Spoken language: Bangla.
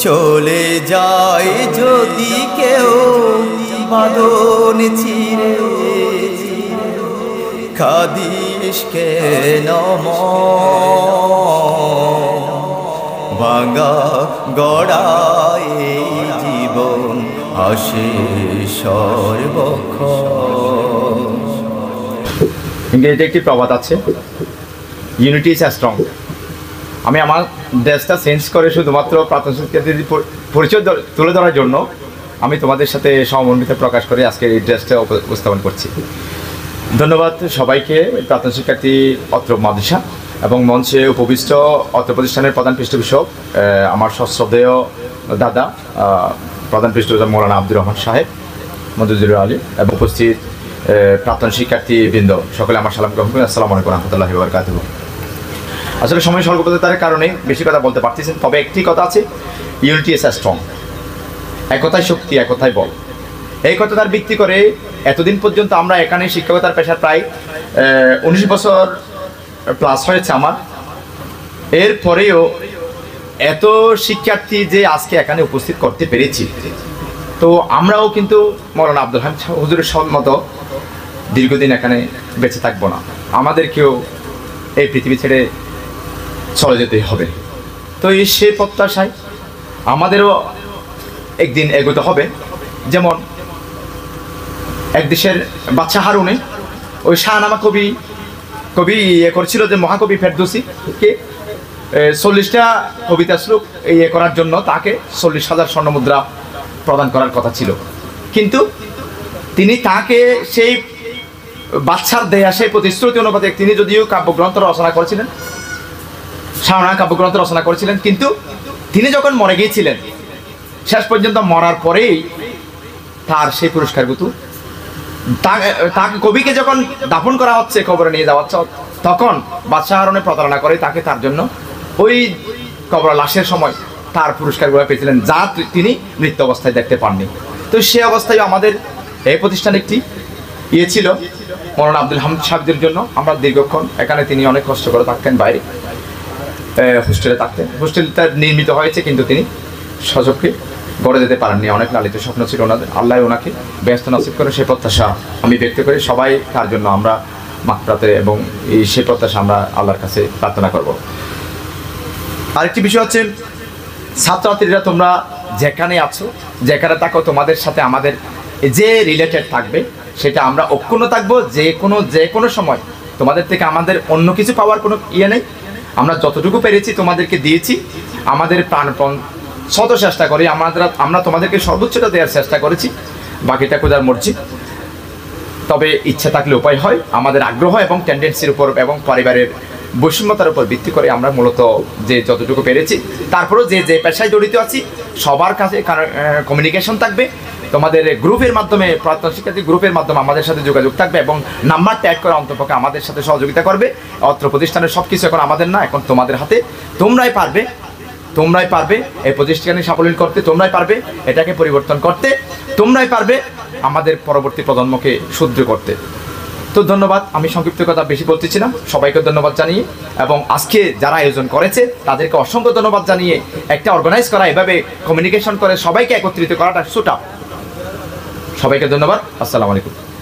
চলে যায় যদি কেউ বাঁধন ছিঁড়ে, খাদিস কেন ভাঙা গড়ায় জীবন আসে সর্বক্ষণ। ইংরেজিতে একটি প্রবাদ আছে, ইউনিটি ইজ স্ট্রং। আমি আমার ড্রেসটা চেঞ্জ করে শুধুমাত্র প্রাক্তন শিক্ষার্থীদের পরিচয় তুলে ধরার জন্য আমি তোমাদের সাথে সহমর্মিতা প্রকাশ করে আজকে এই ড্রেসটা উপস্থাপন করছি। ধন্যবাদ সবাইকে। প্রাক্তন শিক্ষার্থী অত্র মাদ্রাসা এবং মঞ্চে উপবিষ্ট অত্র প্রতিষ্ঠানের প্রধান পৃষ্ঠপোষক আমার শ্রদ্ধেয় দাদা প্রধান পৃষ্ঠপোষক মৌলানা আব্দুর রহমান সাহেব, মঞ্জুরুল আলী এবং উপস্থিত প্রাক্তন শিক্ষার্থীবৃন্দ, সকলে আমার সালাম গ্রহণ করি। আসসালামু আলাইকুম রহমতুল্লাহি ওয়া বারাকাতুহু। আসলে সময় স্বল্পতার কারণে বেশি কথা বলতে পারতেছেন, তবে একটি কথা আছে, ইউনিটি ইজ স্ট্রং। একতাই শক্তি, একতাই বল। এই কথাটার ভিত্তি করে এতদিন পর্যন্ত আমরা এখানে শিক্ষকতার পেশার প্রায় 19 বছর প্লাস হয়েছে আমার। এরপরেও এত শিক্ষার্থী যে আজকে এখানে উপস্থিত করতে পেরেছি, তো আমরাও কিন্তু মৌলানা আব্দুল হামিদ হুজুরের মতো দীর্ঘদিন এখানে বেঁচে থাকবো না, আমাদেরকেও এই পৃথিবী ছেড়ে চলে যেতে হবে। তো এই সে প্রত্যাশায় আমাদেরও একদিন এগোতে হবে। যেমন এক দেশের বাদশা হারুনে ওই শাহনামা কবি করেছিল যে মহাকবি ফেরদৌসিকে 40টা কবিতা শ্লোক করার জন্য তাকে 40,000 স্বর্ণমুদ্রা প্রদান করার কথা ছিল, কিন্তু তিনি তাকে সেই বাদশার দেয়া সেই প্রতিশ্রুতি অনুপাতে তিনি যদিও কাব্যগ্রন্থ রচনা করেছিলেন, শাহনামা কাব্যগ্রন্থ রচনা করেছিলেন, কিন্তু তিনি যখন মরে গিয়েছিলেন, শেষ পর্যন্ত মরার পরেই তার সেই পুরস্কারগুলো তাকে কবিকে যখন দাফন করা হচ্ছে, কবরে নিয়ে যাওয়া হচ্ছে, তখন বাদশাহ হারুনে প্রতারণা করে তার জন্য ওই কবর লাশের সময় তার পুরস্কারগুলো পেয়েছিলেন, যা তিনি মৃত্যু অবস্থায় দেখতে পাননি। তো সে অবস্থায় আমাদের এই প্রতিষ্ঠান একটি ছিল মৌলানা আব্দুল হামিদ সাহেবদের জন্য। আমরা দীর্ঘক্ষণ এখানে, তিনি অনেক কষ্ট করে থাকতেন, বাইরে হোস্টেলে থাকতেন। হোস্টেলটা নির্মিত হয়েছে, কিন্তু তিনি সজবকে গড়ে যেতে পারেননি। অনেক লালিত স্বপ্ন ছিল ওনাদের, আল্লাহ ওনাকে ব্যস্ত নসিব করে সে প্রত্যাশা আমি ব্যক্ত করি। সবাই তার জন্য আমরা মাগফিরাতে এবং সে প্রত্যাশা আমরা আল্লাহর কাছে প্রার্থনা করব। আরেকটি বিষয় হচ্ছে, ছাত্রছাত্রীরা তোমরা যেখানে আছো, যেখানে থাকো, তোমাদের সাথে আমাদের যে রিলেটেড থাকবে সেটা আমরা অক্ষুণ্ণ থাকবো। যে কোনো সময় তোমাদের থেকে আমাদের অন্য কিছু পাওয়ার কোনো নেই। আমরা যতটুকু পেরেছি তোমাদেরকে দিয়েছি, আমাদের প্রাণপণ শত চেষ্টা করি, আমরা তোমাদেরকে সর্বোচ্চটা দেওয়ার চেষ্টা করেছি, বাকিটা খোঁজার মর্জি। তবে ইচ্ছা থাকলে উপায় হয়, আমাদের আগ্রহ এবং টেন্ডেন্সির উপর এবং পরিবারের বৈষম্যতার উপর ভিত্তি করে আমরা মূলত যে যতটুকু পেরেছি। তারপরেও যে পেশায় জড়িত আছি সবার কাছে কমিউনিকেশন থাকবে, তোমাদের গ্রুপের মাধ্যমে, প্রাক্তন শিক্ষার্থী গ্রুপের মাধ্যমে আমাদের সাথে যোগাযোগ থাকবে এবং নাম্বার ট্যাগ করে অন্তপক্ষে আমাদের সাথে সহযোগিতা করবে। অত্র প্রতিষ্ঠানের সব কিছু এখন আমাদের না, এখন তোমাদের হাতে। তোমরাই পারবে এই প্রতিষ্ঠানে সাফল্য করতে, তোমরাই পারবে এটাকে পরিবর্তন করতে, তোমরাই পারবে আমাদের পরবর্তী প্রজন্মকে শুদ্ধ করতে। তো ধন্যবাদ, আমি সংক্ষিপ্ত কথা বেশি বলতেছি না, সবাইকে ধন্যবাদ জানিয়ে এবং আজকে যারা আয়োজন করেছে তাদেরকে অসংখ্য ধন্যবাদ জানিয়ে একটা অর্গানাইজ করা, এভাবে কমিউনিকেশন করে সবাইকে একত্রিত করাটা সুটা। সবাইকে ধন্যবাদ। আসসালামু আলাইকুম।